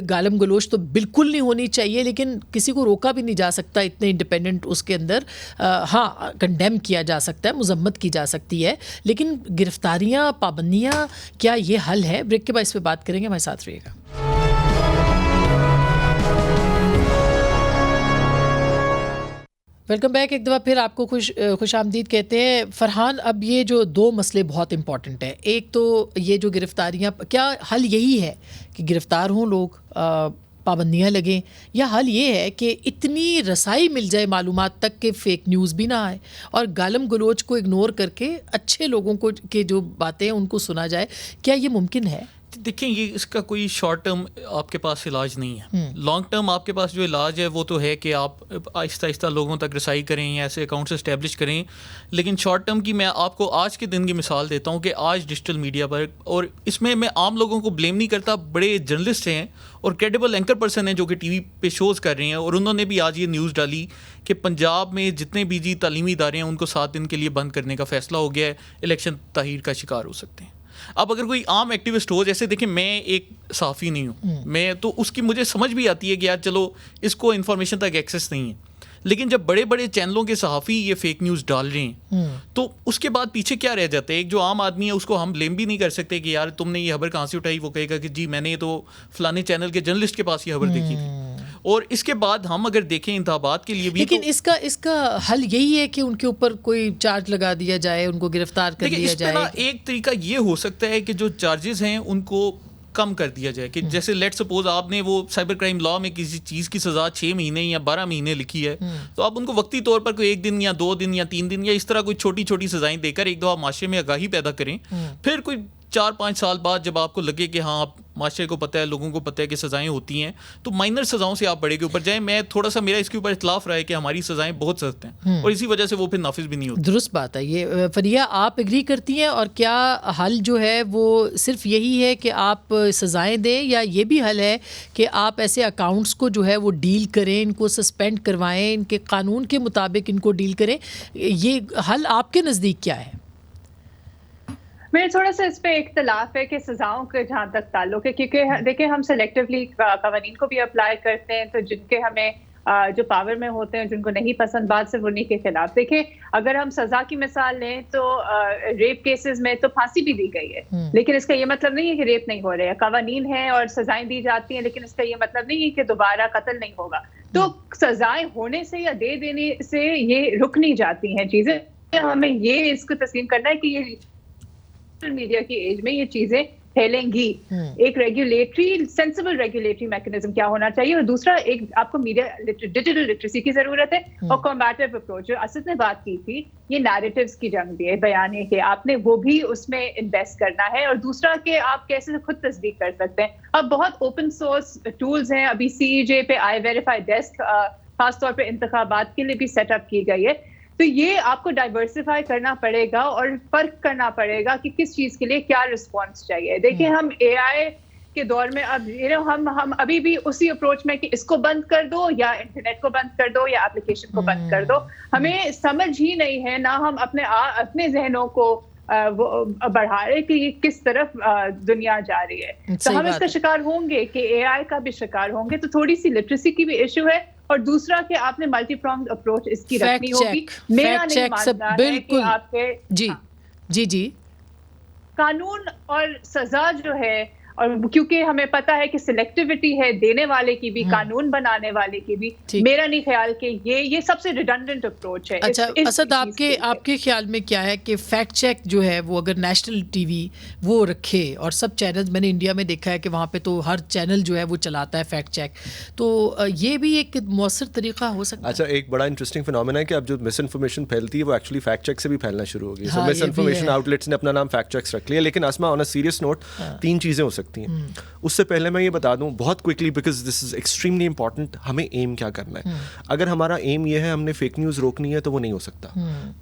[SPEAKER 1] گالم گلوچ تو بالکل نہیں ہونی چاہیے, لیکن کسی کو روکا بھی نہیں جا سکتا اتنے انڈیپینڈنٹ اس کے اندر. ہاں, کنڈیم کیا جا سکتا ہے, مذمت کی جا سکتی ہے, لیکن گرفتاریاں, پابندیاں, کیا یہ حل ہے؟ بریک کے بعد اس پہ بات کریں گے, ہمارے ساتھ رہیے گا. Welcome back. ایک دفعہ پھر آپ کو خوش آمدید کہتے ہیں. فرحان, اب یہ جو دو مسئلے بہت امپورٹنٹ ہیں. ایک تو یہ جو گرفتاریاں, کیا حل یہی ہے کہ گرفتار ہوں لوگ, پابندیاں لگیں, یا حل یہ ہے کہ اتنی رسائی مل جائے معلومات تک کہ فیک نیوز بھی نہ آئے, اور گالم گلوچ کو اگنور کر کے اچھے لوگوں کو کے جو باتیں ہیں ان کو سنا جائے؟ کیا یہ ممکن ہے؟
[SPEAKER 5] دیکھیں, یہ اس کا کوئی شارٹ ٹرم آپ کے پاس علاج نہیں ہے. لانگ ٹرم آپ کے پاس جو علاج ہے وہ تو ہے کہ آپ آہستہ آہستہ لوگوں تک رسائی کریں یا ایسے اکاؤنٹس اسٹیبلش کریں. لیکن شارٹ ٹرم کی میں آپ کو آج کے دن کی مثال دیتا ہوں کہ آج ڈیجیٹل میڈیا پر, اور اس میں عام لوگوں کو بلیم نہیں کرتا, بڑے جرنلسٹ ہیں اور کریڈیبل اینکر پرسن ہیں جو کہ ٹی وی پہ شوز کر رہے ہیں, اور انہوں نے بھی آج یہ نیوز ڈالی کہ پنجاب میں جتنے بھی جی تعلیمی ادارے ہیں ان کو 7 دن کے لیے بند کرنے کا فیصلہ ہو گیا ہے, الیکشن تاخیر کا شکار ہو سکتے ہیں. اب اگر کوئی عام ایکٹیوسٹ ہو, جیسے دیکھیں میں ایک صحافی نہیں ہوں, میں تو اس کی مجھے سمجھ بھی آتی ہے کہ یار چلو اس کو انفارمیشن تک ایکسیس نہیں ہے, لیکن جب بڑے بڑے چینلوں کے صحافی یہ فیک نیوز ڈال رہے ہیں تو اس کے بعد پیچھے کیا رہ جاتا ہے؟ ایک جو عام آدمی ہے اس کو ہم بلیم بھی نہیں کر سکتے کہ یار تم نے یہ خبر کہاں سے اٹھائی. وہ کہے گا کہ جی میں نے تو فلانے چینل کے جرنلسٹ کے پاس یہ خبر دیکھی تھی. اور اس کے بعد ہم اگر دیکھیں انتخابات کے لیے بھی,
[SPEAKER 1] لیکن اس کا حل یہی ہے کہ ان کے اوپر کوئی چارج لگا دیا جائے, ان کو گرفتار کر لیا جائے.
[SPEAKER 5] ایک طریقہ یہ ہو سکتا ہے کہ جو چارجز ہیں ان کو کم کر دیا جائے, کہ جیسے لیٹ سپوز آپ نے وہ سائبر کرائم لا میں کسی چیز کی سزا 6 مہینے یا 12 مہینے لکھی ہے, تو آپ ان کو وقتی طور پر کوئی 1 دن یا 2 دن یا 3 دن یا اس طرح کوئی چھوٹی چھوٹی سزائیں دے کر ایک دفعہ معاشرے میں آگاہی پیدا کریں. پھر کوئی 4-5 سال بعد جب آپ کو لگے کہ ہاں معاشرے کو پتہ ہے, لوگوں کو پتہ ہے کہ سزائیں ہوتی ہیں, تو مائنر سزاؤں سے آپ بڑے کے اوپر جائیں. میں تھوڑا سا میرا اس کے اوپر اختلاف رہا ہے کہ ہماری سزائیں بہت سخت ہیں اور اسی وجہ سے وہ پھر نافذ بھی نہیں ہوتی.
[SPEAKER 1] درست بات ہے یہ. فریہ, آپ ایگری کرتی ہیں؟ اور کیا حل جو ہے وہ صرف یہی ہے کہ آپ سزائیں دیں, یا یہ بھی حل ہے کہ آپ ایسے اکاؤنٹس کو جو ہے وہ ڈیل کریں, ان کو سسپینڈ کروائیں, ان کے قانون کے مطابق ان کو ڈیل کریں؟ یہ حل آپ کے نزدیک کیا ہے؟
[SPEAKER 3] میرے تھوڑا سا اس پہ اختلاف ہے کہ سزاؤں کے جہاں تک تعلق ہے, کیونکہ دیکھیں ہم سلیکٹیولی قوانین کو بھی اپلائی کرتے ہیں, تو جن کے ہمیں جو پاور میں ہوتے ہیں جن کو نہیں پسند بات صرف انہیں کے خلاف. دیکھیں اگر ہم سزا کی مثال لیں تو ریپ کیسز میں تو پھانسی بھی دی گئی ہے, لیکن اس کا یہ مطلب نہیں ہے کہ ریپ نہیں ہو رہے ہیں. قوانین ہیں اور سزائیں دی جاتی ہیں, لیکن اس کا یہ مطلب نہیں ہے کہ دوبارہ قتل نہیں ہوگا. تو سزائیں ہونے سے یا دے دینے سے یہ رک نہیں جاتی ہیں چیزیں. ہمیں یہ اس کو تسلیم کرنا ہے کہ یہ میڈیا کی ایج میں یہ چیزیں پھیلیں گی. ایک ریگولیٹری سینسیبل ریگولیٹری میکنزم کیا ہونا چاہیے, اور دوسرا ایک آپ کو میڈیا ڈیجیٹل لٹریسی کی ضرورت ہے, اور کمبیٹیو اپروچ جو اسد نے بات کی تھی, یہ نیریٹیوز کی جنگ بھی ہے, بیانے کے آپ نے وہ بھی اس میں انویسٹ کرنا ہے. اور دوسرا کہ آپ کیسے خود تصدیق کر سکتے ہیں. اب بہت اوپن سورس ٹولز ہیں, ابھی CEJ پہ آئی ویریفائی ڈیسک خاص طور پہ انتخابات کے لیے بھی سیٹ اپ کی گئی ہے. تو یہ آپ کو ڈائیورسفائی کرنا پڑے گا اور فرق کرنا پڑے گا کہ کس چیز کے لیے کیا رسپانس چاہیے. دیکھیں ہم AI کے دور میں اب ہم ابھی بھی اسی اپروچ میں کہ اس کو بند کر دو یا انٹرنیٹ کو بند کر دو یا اپلیکیشن کو بند کر دو. ہمیں سمجھ ہی نہیں ہے، نہ ہم اپنے ذہنوں کو بڑھا رہے کہ یہ کس طرف دنیا جا رہی ہے. تو ہم اس کا شکار ہوں گے کہ اے آئی کا بھی شکار ہوں گے. تو تھوڑی سی لٹریسی کی بھی ایشو ہے، اور دوسرا کہ آپ نے ملٹی پرونگ اپروچ اس کی رکھنی ہوگی. میرا نہیں ماننا ہے کہ آپ کے
[SPEAKER 1] جی
[SPEAKER 3] قانون اور سزا جو ہے، اور کیونکہ ہمیں پتا ہے کہ سلیکٹیوٹی ہے دینے والے کی بھی، قانون بنانے والے کی بھی. میرا نہیں خیال کہ یہ سب سے ریڈنڈنٹ اپروچ ہے.
[SPEAKER 1] اچھا اسد، آپ کے خیال میں کیا ہے کہ فیکٹ چیک جو ہے وہ اگر نیشنل ٹی وی وہ رکھے، اور سب چینل میں نے انڈیا میں دیکھا ہے کہ وہاں پہ تو ہر چینل جو ہے وہ چلاتا ہے فیکٹ چیک، تو یہ بھی ایک مؤثر طریقہ ہو سکتا ہے؟
[SPEAKER 4] اچھا، ایک بڑا انٹرسٹنگ فینومینا ہے کہ اب جو مس انفارمیشن پھیلتی ہے وہ ایکچولی فیکٹ چیک سے بھی پھیلنا شروع ہو گئی. سو مس انفارمیشن آؤٹ لیٹس نے اپنا نام فیکٹ چیکس رکھ لیا. لیکن اسما، آن اے سیریس نوٹ، 3 چیزیں ہو سکتی ہیں. اس سے پہلے میں یہ بتا دوں بہت quickly, because this is extremely important, ہمیں ایم کیا کرنا ہے. اگر ہمارا ایم یہ ہے ہم نے فیک نیوز روکنی ہے تو وہ نہیں ہو سکتا.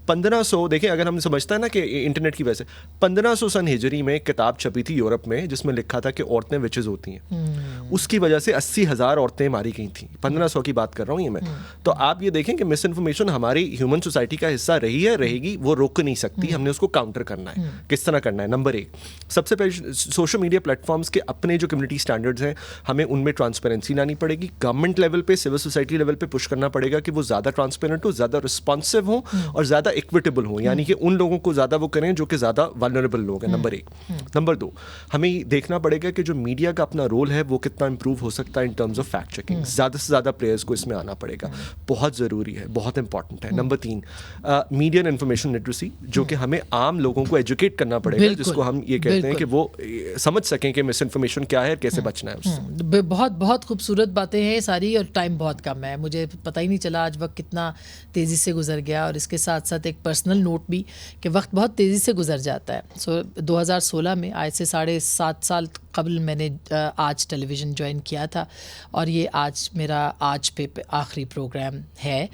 [SPEAKER 4] 1500 دیکھیں، اگر ہم سمجھتا ہے نا کہ انٹرنیٹ کی وجہ سے 1500 سن ہجری میں ایک کتاب چھپی تھی یورپ میں جس میں لکھا تھا کہ عورتیں وچز ہوتی ہیں. اس کی وجہ سے 80,000 عورتیں ماری گئی تھیں. 1500 کی بات کر رہا ہوں یہ میں. تو آپ یہ دیکھیں کہ مس انفارمیشن ہماری ہیومن سوسائٹی کا حصہ رہی ہے، رہے گی، وہ روک نہیں سکتی. ہم نے اس کو کاؤنٹر کرنا ہے. کس طرح کرنا ہے؟ نمبر 1، سب سے پہلے سوشل میڈیا پلیٹ فارمس کے اپنے جو کمیونٹی اسٹینڈرڈز ہیں ہمیں ان میں ٹرانسپیرنسی لانی پڑے گی. گورنمنٹ لیول پہ، سول سوسائٹی لیول پہ پش کرنا پڑے گا کہ وہ زیادہ ٹرانسپیرنٹ ہو، زیادہ رسپانسو ہوں اور زیادہ ایکویٹیبل ہوں. یعنی کہ ان لوگوں کو زیادہ وہ کریں جو کہ زیادہ والنریبل لوگ ہیں. نمبر 1. نمبر 2، ہمیں دیکھنا پڑے گا کہ جو میڈیا کا اپنا رول ہے وہ کتنا امپروو ہو سکتا ہے in terms of fact checking. زیادہ سے زیادہ پلیئرز کو اس میں آنا پڑے گا. بہت ضروری ہے، بہت امپورٹنٹ ہے. Number 3، media and information literacy, جو کہ ہمیں عام لوگوں کو ایجوکیٹ کرنا پڑے گا، جس کو ہم یہ کہتے ہیں کہ وہ سمجھ سکیں کہ مس انفارمیشن کیا ہے، کیسے بچنا ہے اس سے.
[SPEAKER 1] بہت بہت خوبصورت باتیں ہیں ساری، اور ٹائم بہت کم ہے. مجھے پتہ ہی نہیں چلا آج وقت کتنا تیزی سے گزر گیا. اور اس کے ساتھ ساتھ ایک پرسنل نوٹ بھی کہ وقت بہت تیزی سے گزر جاتا ہے. 2016 میں، آج سے 7.5 سال قبل میں نے آج ٹیلی ویژن جوائن کیا تھا، اور یہ آج میرا آج پہ آخری پروگرام ہے.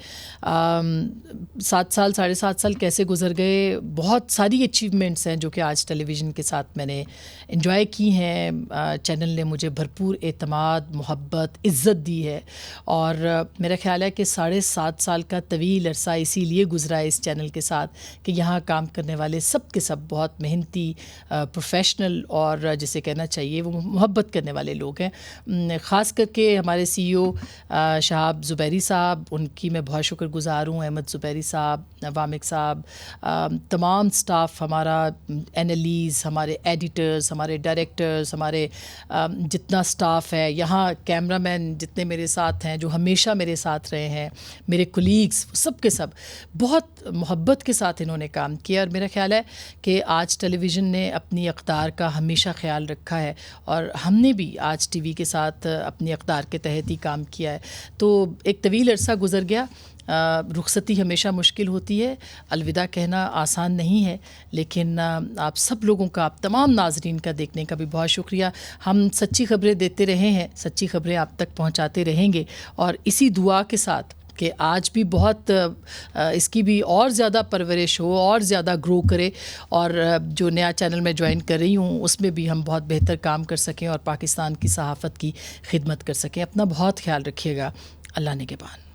[SPEAKER 1] 7.5 سال کیسے گزر گئے. بہت ساری اچیومنٹس ہیں جو کہ آج ٹیلی ویژن کے ساتھ میں نے انجوائے کی ہیں. چینل نے مجھے بھرپور اعتماد، محبت، عزت دی ہے، اور میرا خیال ہے کہ 7.5 سال کا طویل عرصہ اسی لیے گزرا ہے اس چینل کے ساتھ کہ یہاں کام کرنے والے سب کے سب بہت محنتی، پروفیشنل، اور جسے کہنا چاہیے وہ محبت کرنے والے لوگ ہیں. خاص کر کے ہمارے CEO شہاب زبیری صاحب، ان کی میں بہت شکر گزار ہوں. احمد زبیری صاحب، وامق صاحب، تمام سٹاف ہمارا، NLEs، ہمارے ایڈیٹرز، ہمارے ڈائریکٹرز، ہمارے جتنا سٹاف ہے یہاں، کیمرہ مین جتنے میرے ساتھ ہیں جو ہمیشہ میرے ساتھ رہے ہیں، میرے کولیگس، سب کے سب بہت محبت کے ساتھ انہوں نے کام کیا. اور میرا خیال ہے کہ آج ٹیلی ویژن نے اپنی اقدار کا ہمیشہ خیال رکھا ہے، اور ہم نے بھی آج ٹی وی کے ساتھ اپنی اقدار کے تحت ہی کام کیا ہے. تو ایک طویل عرصہ گزر گیا. رخصتی ہمیشہ مشکل ہوتی ہے، الوداع کہنا آسان نہیں ہے، لیکن آپ سب لوگوں کا، آپ تمام ناظرین کا دیکھنے کا بھی بہت شکریہ. ہم سچی خبریں دیتے رہے ہیں، سچی خبریں آپ تک پہنچاتے رہیں گے، اور اسی دعا کے ساتھ کہ آج بھی بہت اس کی بھی اور زیادہ پرورش ہو، اور زیادہ گرو کرے، اور جو نیا چینل میں جوائن کر رہی ہوں اس میں بھی ہم بہت بہتر کام کر سکیں اور پاکستان کی صحافت کی خدمت کر سکیں. اپنا بہت خیال رکھیے گا. اللہ نگہبان.